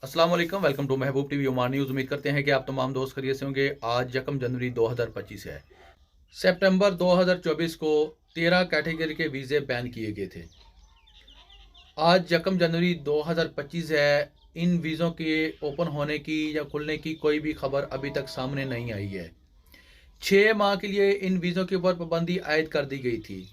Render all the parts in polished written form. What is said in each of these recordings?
अस्सलाम वालेकुम, welcome to Mehboob TV Oman news. उम्मीद करते हैं कि आप तमाम दोस्त खैरियत से होंगे। आज यकम जनवरी 2025 है। सितंबर 2024 को 13 कैटेगरी के वीज़े बैन किए गए थे। आज यकम जनवरी 2025 है। इन वीज़ों के ओपन होने की या खुलने की कोई भी खबर अभी तक सामने नहीं आई है। 6 माह के लिए इन वीज़ों के ऊपर पाबंदी आयद कर दी गई थी।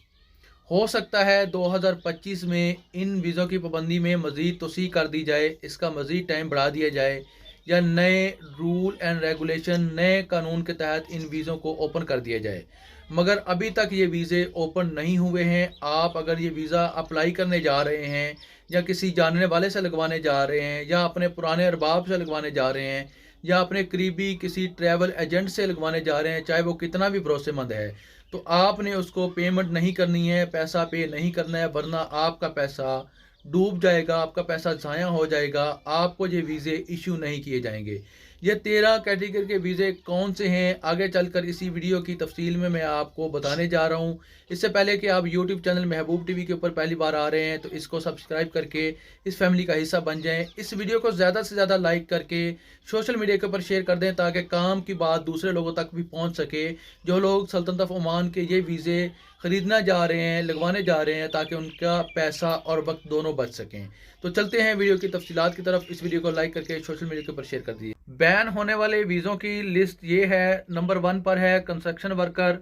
हो सकता है 2025 में इन वीज़ों की पाबंदी में मज़ीद तोसी कर दी जाए, इसका मज़ीद टाइम बढ़ा दिया जाए या नए रूल एंड रेगुलेशन, नए कानून के तहत इन वीज़ों को ओपन कर दिया जाए। मगर अभी तक ये वीज़े ओपन नहीं हुए हैं। आप अगर ये वीज़ा अप्लाई करने जा रहे हैं या किसी जानने वाले से लगवाने जा रहे हैं या अपने पुराने अरबाब से लगवाने जा रहे हैं या अपने करीबी किसी ट्रैवल एजेंट से लगवाने जा रहे हैं, चाहे वो कितना भी भरोसेमंद है, तो आपने उसको पेमेंट नहीं करनी है, पैसा पे नहीं करना है, वरना आपका पैसा डूब जाएगा, आपका पैसा ज़ाया हो जाएगा, आपको ये वीज़े इशू नहीं किए जाएंगे। ये 13 कैटेगरी के वीज़े कौन से हैं, आगे चलकर इसी वीडियो की तफसील में मैं आपको बताने जा रहा हूँ। इससे पहले कि आप यूट्यूब चैनल महबूब टीवी के ऊपर पहली बार आ रहे हैं तो इसको सब्सक्राइब करके इस फैमिली का हिस्सा बन जाएं। इस वीडियो को ज़्यादा से ज़्यादा लाइक करके सोशल मीडिया के ऊपर शेयर कर दें ताकि काम की बात दूसरे लोगों तक भी पहुँच सके। जो लोग सल्तनत ऑफ ओमान के ये वीज़े ख़रीदना जा रहे हैं, लगवाने जा रहे हैं, ताकि उनका पैसा और वक्त दोनों बच सकें। तो चलते हैं वीडियो की तफसीलात की तरफ। इस वीडियो को लाइक करके सोशल मीडिया के ऊपर शेयर कर दिए। बैन होने वाले वीज़ों की लिस्ट ये है। नंबर 1 पर है कंस्ट्रक्शन वर्कर,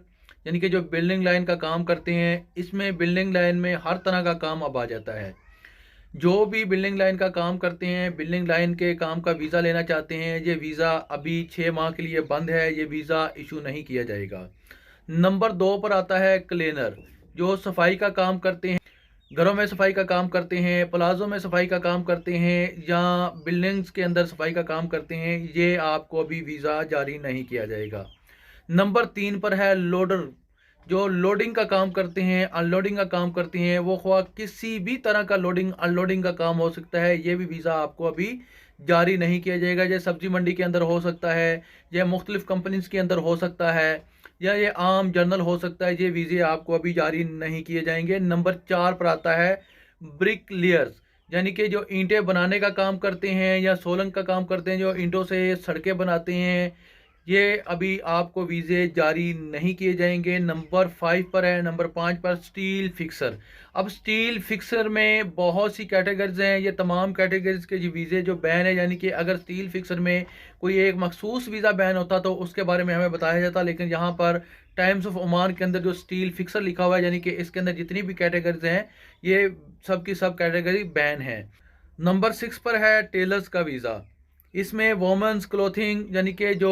यानी कि जो बिल्डिंग लाइन का काम करते हैं। इसमें बिल्डिंग लाइन में हर तरह का काम अब आ जाता है। जो भी बिल्डिंग लाइन का काम करते हैं, बिल्डिंग लाइन के काम का वीज़ा लेना चाहते हैं, ये वीज़ा अभी 6 माह के लिए बंद है, ये वीज़ा इशू नहीं किया जाएगा। नंबर 2 पर आता है क्लीनर, जो सफाई का काम करते हैं, घरों में सफाई का काम करते हैं, प्लाज़ों में सफाई का काम करते हैं या बिल्डिंग्स के अंदर सफाई का काम करते हैं, ये आपको अभी वीज़ा जारी नहीं किया जाएगा। नंबर 3 पर है लोडर, जो लोडिंग का काम करते हैं, अनलोडिंग का काम करते हैं, वो ख्वाह किसी भी तरह का लोडिंग अनलोडिंग का काम हो सकता है, ये भी वीज़ा आपको अभी जारी नहीं किया जाएगा। ये सब्ज़ी मंडी के अंदर हो सकता है, यह मुख्तलिफ़ कंपनीज़ के अंदर हो सकता है, या ये आम जर्नल हो सकता है। ये वीज़े आपको अभी जारी नहीं किए जाएंगे। नंबर 4 पर आता है ब्रिक लेयर्स, यानी कि जो ईंटें बनाने का काम करते हैं या सोलंग का काम करते हैं, जो ईंटों से सड़कें बनाते हैं, ये अभी आपको वीज़े जारी नहीं किए जाएंगे। नंबर 5 पर है। नंबर 5 पर स्टील फिक्सर। अब स्टील फिक्सर में बहुत सी कैटेगरीज हैं। ये तमाम कैटेगरीज के जो वीज़े जो बैन है, यानी कि अगर स्टील फिक्सर में कोई एक मखसूस वीज़ा बैन होता तो उसके बारे में हमें बताया जाता, लेकिन यहाँ पर टाइम्स ऑफ ओमान के अंदर जो स्टील फिक्सर लिखा हुआ है, यानी कि इसके अंदर जितनी भी कैटेगरीज हैं, ये सब की सब कैटेगरी बैन है। नंबर 6 पर है टेलर्स का वीज़ा। इसमें वोमेंस क्लोथिंग, यानी कि जो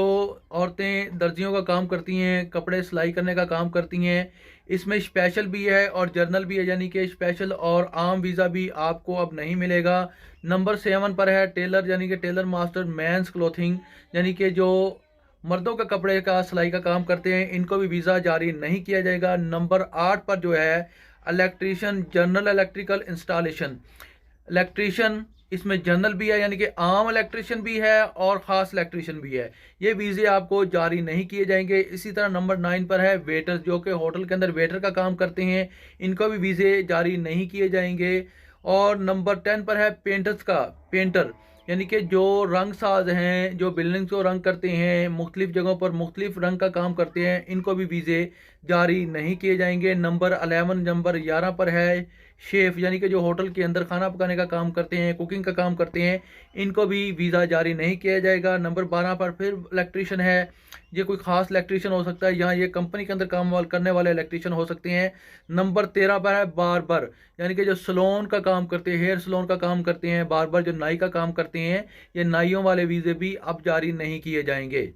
औरतें दर्जियों का काम करती हैं, कपड़े सिलाई करने का काम करती हैं, इसमें स्पेशल भी है और जर्नल भी है, यानी कि स्पेशल और आम वीज़ा भी आपको अब नहीं मिलेगा। नंबर 7 पर है टेलर, यानी कि टेलर मास्टर मेंस क्लोथिंग, यानी कि जो मर्दों का कपड़े का सिलाई का काम करते हैं, इनको भी वीज़ा जारी नहीं किया जाएगा। नंबर 8 पर जो है electrician, general electrical installation, electrician, इसमें जनरल भी है, यानी कि आम इलेक्ट्रीशियन भी है और ख़ास इलेक्ट्रीशियन भी है। ये वीज़े आपको जारी नहीं किए जाएंगे। इसी तरह नंबर 9 पर है वेटर्स, जो कि होटल के अंदर वेटर का काम करते हैं, इनको भी वीज़े जारी नहीं किए जाएंगे। और नंबर 10 पर है पेंटर्स का, पेंटर, यानी कि जो रंग साज हैं, जो बिल्डिंग्स को रंग करते हैं, मुख्तलिफ़ जगहों पर मुख्तलिफ़ रंग का काम करते हैं, इनको भी वीज़े जारी नहीं किए जाएंगे। नंबर 11 पर है शेफ़, यानी कि जो होटल के अंदर खाना पकाने का काम करते हैं, कुकिंग का काम करते हैं, इनको भी वीज़ा जारी नहीं किया जाएगा। नंबर 12 पर फिर इलेक्ट्रीशियन है। ये कोई ख़ास इलेक्ट्रीशियन हो सकता है, यहाँ ये कंपनी के अंदर काम करने वाले इलेक्ट्रीशियन हो सकते हैं। नंबर 13 पर है बार्बर, यानी कि जो सलोन का काम करते हैं, हेयर सलोन का काम करते हैं, बार्बर जो नाई का काम करते हैं, ये नाइयों वाले वीज़े भी अब जारी नहीं किए जाएंगे।